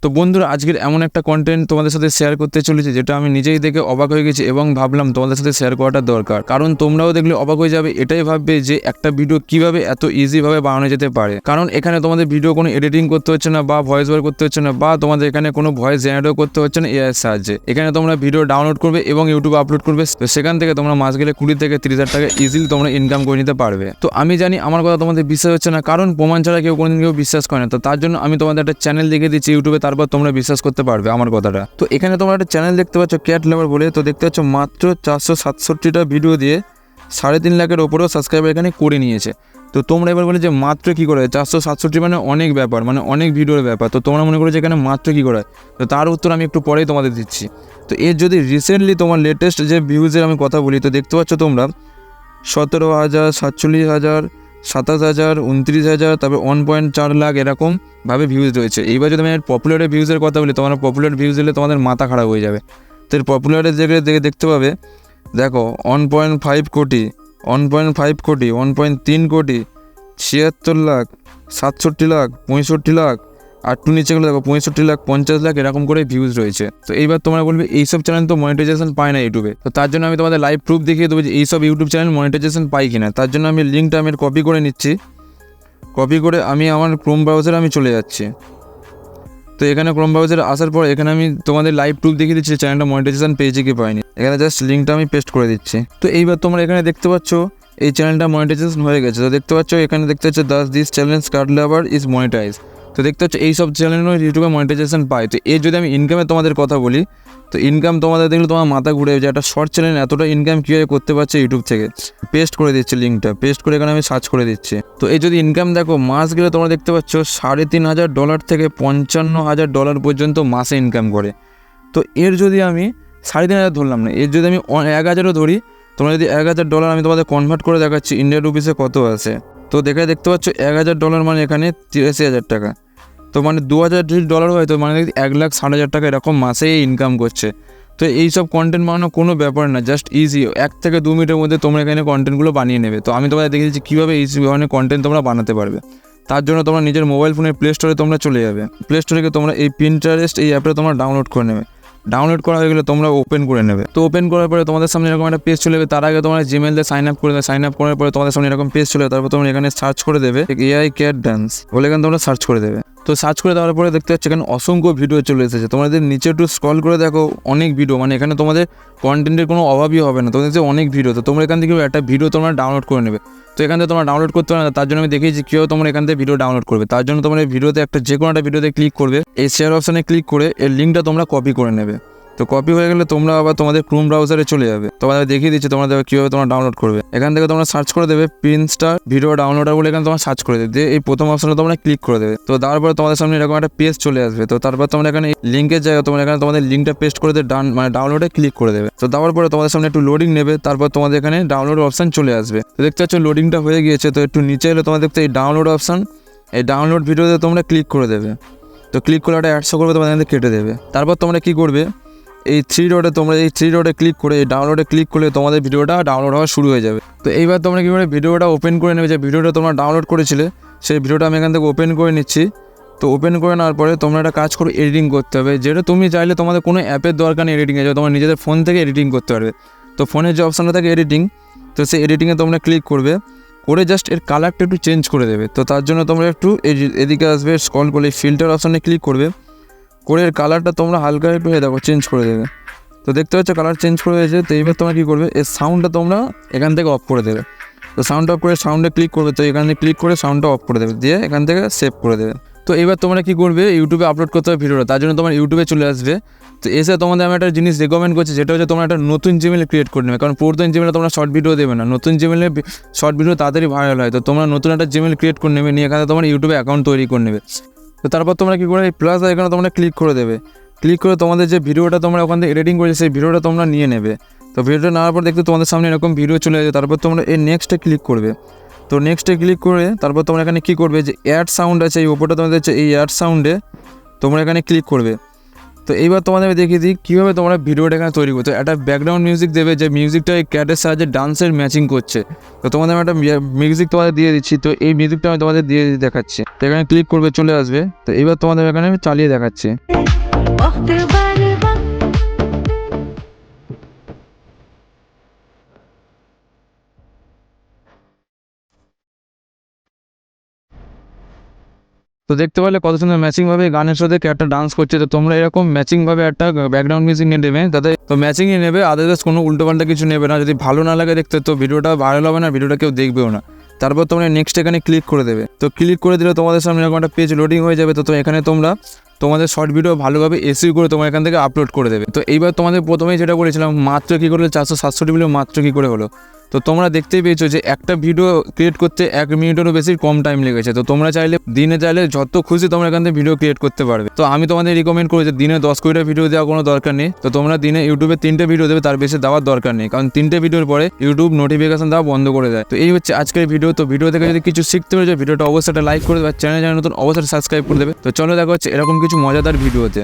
তো বন্ধুরা আজকের এমন একটা কন্টেন্ট তোমাদের সাথে শেয়ার করতে চলেছি যেটা আমি নিজেই দেখে অবাক হয়ে গেছি এবং ভাবলাম তোমাদের সাথে শেয়ার করাটা দরকার, কারণ তোমরাও দেখলে অবাক হয়ে যাবে। এটাই ভাববে যে একটা ভিডিও কিভাবে এত ইজিভাবে বানানো যেতে পারে, কারণ এখানে তোমাদের ভিডিও কোনো এডিটিং করতে হচ্ছে না বা ভয়েস ওভার করতে হচ্ছে না বা তোমাদের এখানে কোনো ভয়েস জেনারেটও করতে হচ্ছে না এআই এর সাহায্যে। এখানে তোমরা ভিডিও ডাউনলোড করবে এবং ইউটিউবে আপলোড করবে, তো সেখান থেকে তোমরা মাস গেলে 20 থেকে 30,000 টাকা ইজিলি তোমরা ইনকাম করে নিতে পারবে। তো আমি জানি আমার কথা তোমাদের বিশ্বাস হচ্ছে না, কারণ প্রমাণ ছাড়া কেউ কোনোদিন কেউ বিশ্বাস করে না। তো তার জন্য আমি তোমাদের একটা চ্যানেল দেখিয়ে দিচ্ছি ইউটিউবে, তারপর তোমরা বিশ্বাস করতে পারবে আমার কথাটা। তো এখানে তোমরা একটা চ্যানেল দেখতে পাচ্ছ ক্যাট লাভার বলে, তো দেখতে পাচ্ছ মাত্র 467টা ভিডিও দিয়ে 3.5 লাখের ওপরেও সাবস্ক্রাইবার এখানে করে নিয়েছে। তো তোমরা এবার বলে যে মাত্র কী করে 467 মানে অনেক ব্যাপার, মানে অনেক ভিডিওর ব্যাপার। তো তোমরা মনে করো যে এখানে মাত্র কী করে, তো তার উত্তর আমি একটু পরেই তোমাদের দিচ্ছি। তো এর যদি রিসেন্টলি তোমার লেটেস্ট যে ভিউজের আমি কথা বলি, তো দেখতে পাচ্ছ তোমরা 17,000, 47,000, 27,000, 29,000, তারপরে 1.4 লাখ এরকমভাবে ভিউজ রয়েছে। এইবার যদি আমি পপুলারের ভিউজের কথা বলি, তোমার পপুলার ভিউজ দিলে তোমাদের মাথা খারাপ হয়ে যাবে। তো এর পপুলারের জায়গায় দেখতে পাবে, দেখো 1.5 কোটি, 1.5 কোটি, 1.3 কোটি, 76 লাখ, 67 লাখ, 65 লাখ, আর একটু নিচে গেলে দেখো 65 লাখ, 50 লাখ এরকম করে ভিউজ রয়েছে। তো এইবার তোমরা বলবে এইসব চ্যানেল তো মনিটাইজেশন পায় না ইউটিউবে। তো তার জন্য আমি তোমাদের লাইভ প্রুফ দেখিয়ে দেবো যে এইসব ইউটিউব চ্যানেল মনিটাইজেশন পাই কিনা। তার জন্য আমি লিঙ্কটা আমি কপি করে নিচ্ছি, কপি করে আমি আমার ক্রোম ব্রাউজারে আমি চলে যাচ্ছি। তো এখানে ক্রোম ব্রাউজারে আসার পর এখানে আমি তোমাদের লাইভ প্রুফ দেখিয়ে দিচ্ছি চ্যানেলটা মনিটাইজেশন পেয়েছে কি পাইনি। এখানে জাস্ট লিঙ্কটা আমি পেস্ট করে দিচ্ছি। তো এইবার তোমরা এখানে দেখতে পাচ্ছ এই চ্যানেলটা মনিটাইজেশন হয়ে গেছে। তো দেখতে পাচ্ছ এখানে দেখতে পাচ্ছ this challenge card lover is monetize. তো দেখতে পাচ্ছ এইসব চ্যানেলও ইউটিউবে মনিটাইজেশন পায়। তো এর যদি আমি ইনকামে তোমাদের কথা বলি, তো ইনকাম তোমাদের দেখলে তোমার মাথা ঘুরে যে একটা শর্ট চ্যানেল এতটা ইনকাম কীভাবে করতে পারছে ইউটিউব থেকে। পেস্ট করে দিচ্ছি লিঙ্কটা, পেস্ট করে এখানে আমি সার্চ করে দিচ্ছি। তো এই যদি ইনকাম দেখো মাস গেলে তোমরা দেখতে পাচ্ছ $3,500 থেকে $55,000 পর্যন্ত মাসে ইনকাম করে। তো এর যদি আমি 3,500 ধরলাম না, এর যদি আমি 1,000ও ধরি, তোমরা যদি $1,000 আমি তোমাদের কনভার্ট করে দেখাচ্ছি ইন্ডিয়ান রুপিসে কত আছে। তো দেখতে পাচ্ছ $1,000 মানে এখানে 83,000 টাকা। তো মানে $2,000 হয়, তো মানে 1,60,000 টাকা এরকম মাসেই ইনকাম করছে। তো এইসব কন্টেন্ট বানানো কোনো ব্যাপার না, জাস্ট ইজি 1 থেকে 2 মিনিটের মধ্যে তোমরা এখানে কন্টেন্টগুলো বানিয়ে নেবে। তো আমি তোমাদের দেখিয়ে দিচ্ছি কীভাবে এই ধরনের কন্টেন্ট তোমরা বানাতে পারবে। তার জন্য তোমরা নিজের মোবাইল ফোনের প্লে স্টোরে তোমরা চলে যাবে। প্লে স্টোরে তোমরা এই পিন্টারেস্ট এই অ্যাপটা তোমরা ডাউনলোড করে নেবে। ডাউনলোড করা হয়ে গেলে তোমরা ওপেন করে নেবে। তো ওপেন করার পরে তোমাদের সামনে এরকম একটা পেজ চলে যাবে। তার আগে তোমরা জিমেল দিয়ে সাইন আপ করে দেবে। সাইন আপ করার পরে তোমাদের সামনে এরকম পেজ চলে যাবে। তারপর তোমরা এখানে সার্চ করে দেবে এআই ক্যাট ডান্স বলে, এখানে তোমরা সার্চ করে দেবে। তো সার্চ করে দেওয়ার পরে দেখতে পাচ্ছ এখানে অসংখ্য ভিডিও চলে এসেছে। তোমাদের নিচে একটু স্ক্রল করে দেখো, অনেক ভিডিও, মানে এখানে তোমাদের কন্টেন্টের কোনো অভাবই হবে না। তোমাদের যে অনেক ভিডিও, তো তোমরা এখান থেকে একটা ভিডিও তোমরা ডাউনলোড করে নেবে। তো এখান থেকে তোমরা ডাউনলোড করতে পারো না, তার জন্য আমি দেখিয়েছি কীভাবে তোমরা এখান থেকে ভিডিও ডাউনলোড করবে। তার জন্য তোমরা এই ভিডিওতে যে কোনো একটা ভিডিওতে ক্লিক করবে, এই শেয়ার অপশানে ক্লিক করে এর লিঙ্কটা তোমরা কপি করে নেবে। তো কপি হয়ে গেলে তোমরা আবার তোমাদের ক্রোম ব্রাউজারে চলে যাবে। তোমাদের দেখিয়ে দিচ্ছি তোমরা কীভাবে তোমরা ডাউনলোড করবে। এখান থেকে তোমরা সার্চ করে দেবে পিনস্টার ভিডিও ডাউনলোডার বলে, এখানে তোমরা সার্চ করে দেবে দিয়ে এই প্রথম অপশনে তোমরা ক্লিক করে দেবে। তো তারপরে তোমাদের সামনে এরকম একটা পেজ চলে আসবে। তো তারপর তোমরা এখানে লিঙ্কের জায়গায় তোমরা এখানে তোমাদের লিঙ্কটা পেস্ট করে দিয়ে মানে ডাউনলোডে ক্লিক করে দেবে। তো দেওয়ার পরে তোমাদের সামনে একটু লোডিং নেবে, তারপর তোমাদের এখানে ডাউনলোড অপশান চলে আসবে। তো দেখতে পাচ্ছ লোডিংটা হয়ে গিয়েছে। তো একটু নিচে এলে তোমরা দেখতে এই ডাউনলোড অপশান, এই ডাউনলোড ভিডিওতে তোমরা ক্লিক করে দেবে। তো ক্লিক করে একটা 100 করবে, তোমাদের এখানে কেটে দেবে। তারপর তোমরা কী করবে, এই 3 ডটে তোমরা এই 3 ডটে ক্লিক করে এই ডাউনলোডে ক্লিক করলে তোমাদের ভিডিওটা ডাউনলোড হওয়া শুরু হয়ে যাবে। তো এইবার তোমরা কী করে ভিডিওটা ওপেন করে নেবে, যে ভিডিওটা তোমরা ডাউনলোড করেছিলে সেই ভিডিওটা আমি এখান থেকে ওপেন করে নিচ্ছি। তো ওপেন করে নেওয়ার পরে তোমরা একটা কাজ করো, এডিটিং করতে হবে। যেটা তুমি চাইলে তোমাদের কোনো অ্যাপের দরকার নেই এডিটিংয়ে, তোমার নিজেদের ফোন থেকে এডিটিং করতে পারবে। তো ফোনের যে অপশানটা থাকে এডিটিং, তো সেই এডিটিংয়ে তোমরা ক্লিক করবে, করে জাস্ট এর কালারটা একটু চেঞ্জ করে দেবে। তো তার জন্য তোমরা একটু এদিকে আসবে, স্ক্রল করলে ফিল্টার অপশানে ক্লিক করবে, করে এর কালারটা তোমরা হালকা একটু দেখো চেঞ্জ করে দেবে। তো দেখতে পাচ্ছ কালার চেঞ্জ করে হয়েছে। তো এইবার তোমরা কী করবে, এর সাউন্ডটা তোমরা এখান থেকে অফ করে দেবে। তো সাউন্ড অফ করে সাউন্ডে ক্লিক করবে, তো এখান থেকে ক্লিক করে সাউন্ডটা অফ করে দেবে, দিয়ে এখান থেকে সেভ করে দেবে। তো এবার তোমরা কী করবে, ইউটিউবে আপলোড করতে হবে ভিডিওটা। তার জন্য তোমার ইউটিউবে চলে আসবে। তো এসে তোমাদের আমি একটা জিনিস রেকমেন্ড করছি, যেটা হচ্ছে তোমরা একটা নতুন জিমেল ক্রিয়েট করে নেবে, কারণ পুরাতন জিমেলে তোমরা শর্ট ভিডিও দেবে না, নতুন জিমেলে শর্ট ভিডিও তাড়াতাড়ি ভাইরাল হয়। তো তোমরা নতুন একটা জিমেল ক্রিয়েট করে নেবে, নিয়ে এখানে তোমার ইউটিউবে অ্যাকাউন্ট তৈরি করে নেবে। তো তারপর তোমরা কী করে এই প্লাস এখানে তোমরা ক্লিক করে দেবে। ক্লিক করে তোমাদের যে ভিডিওটা তোমরা ওখান থেকে এডিটিং করেছে সেই ভিডিওটা তোমরা নিয়ে নেবে। তো ভিডিওটা নেওয়ার পর দেখতে তোমাদের সামনে এরকম ভিডিও চলে যাবে। তারপর তোমরা এই নেক্সটে ক্লিক করবে। তো নেক্সটে ক্লিক করে তারপর তোমরা এখানে কী করবে, যে অ্যাড সাউন্ড আছে এই ওপরটা তোমাদের হচ্ছে এই অ্যাড সাউন্ডে তোমরা এখানে ক্লিক করবে। তো এইবার তোমাদের আমি দেখিয়ে দিই কীভাবে তোমরা ভিডিওটা এখানে তৈরি করতে। একটা ব্যাকগ্রাউন্ড মিউজিক দেবে, যে মিউজিকটা এই ক্যাটের সাহায্যে ডান্সের ম্যাচিং করছে। তো তোমাদের আমি একটা মিউজিক তোমাদের দিয়ে দিচ্ছি। তো এই মিউজিকটা আমি তোমাদের দিয়ে দেখাচ্ছি। তো এখানে ক্লিক করবে, চলে আসবে। তো এইবার তোমাদের এখানে আমি চালিয়ে দেখাচ্ছি। তো দেখতে পেলে কত সুন্দর ম্যাচিং ভাবে গানের সাথে একটা ডান্স করছে। তো তোমরা এরকম ম্যাচিং ভাবে একটা ব্যাকগ্রাউন্ড মিউজিক নিয়ে নেবে, তাতে তো ম্যাচিংই নেবে, আদারওয়াইজ কোনো উল্টোপাল্টা কিছু নেবে না। যদি ভালো না লাগে দেখতে, তো ভিডিওটা ভাইরাল হবে না, ভিডিওটা কেউ দেখবেও না। তারপর তোমরা নেক্সট এখানে ক্লিক করে দেবে। তো ক্লিক করে দিলে তোমাদের সামনে এরকম একটা পেজ লোডিং হয়ে যাবে। তো এখানে তোমরা তোমাদের শর্ট ভিডিও ভালোভাবে এসইউ করে তোমরা এখান থেকে আপলোড করে দেবে। তো এইবার তোমাদের প্রথমেই যেটা বলেছিলাম, মাত্র কী করে 467 ভিডিও মাত্র কী করে হলো। তো তোমরা দেখতেই পেয়েছো যে একটা ভিডিও ক্রিয়েট করতে 1 মিনিটেরও বেশি কম টাইম লেগেছে। তো তোমরা চাইলে দিনে চাইলে যত খুশি তোমরা এখান থেকে ভিডিও ক্রিয়েট করতে পারবে। তো আমি তোমাদের রিকমেন্ড করি যে দিনে 10-20টা ভিডিও দেওয়ার কোনো দরকার নেই। তো তোমরা দিনে ইউটিউবে 3টে ভিডিও দেবে, তার বেশি দেওয়ার দরকার নেই, কারণ 3টে ভিডিওর পরে ইউটিউব নোটিফিকেশন দেওয়া বন্ধ করে দেয়। তো এই হচ্ছে আজকের ভিডিও। তো ভিডিও থেকে যদি কিছু শিখতে পেরেছো, ভিডিওটা অবশ্যই একটা লাইক করে দেবে, চ্যানেল নতুন অবশ্যই সাবস্ক্রাইব করে দেবে। তো চলো দেখা হচ্ছে এরকম কিছু মজাদার ভিডিওতে।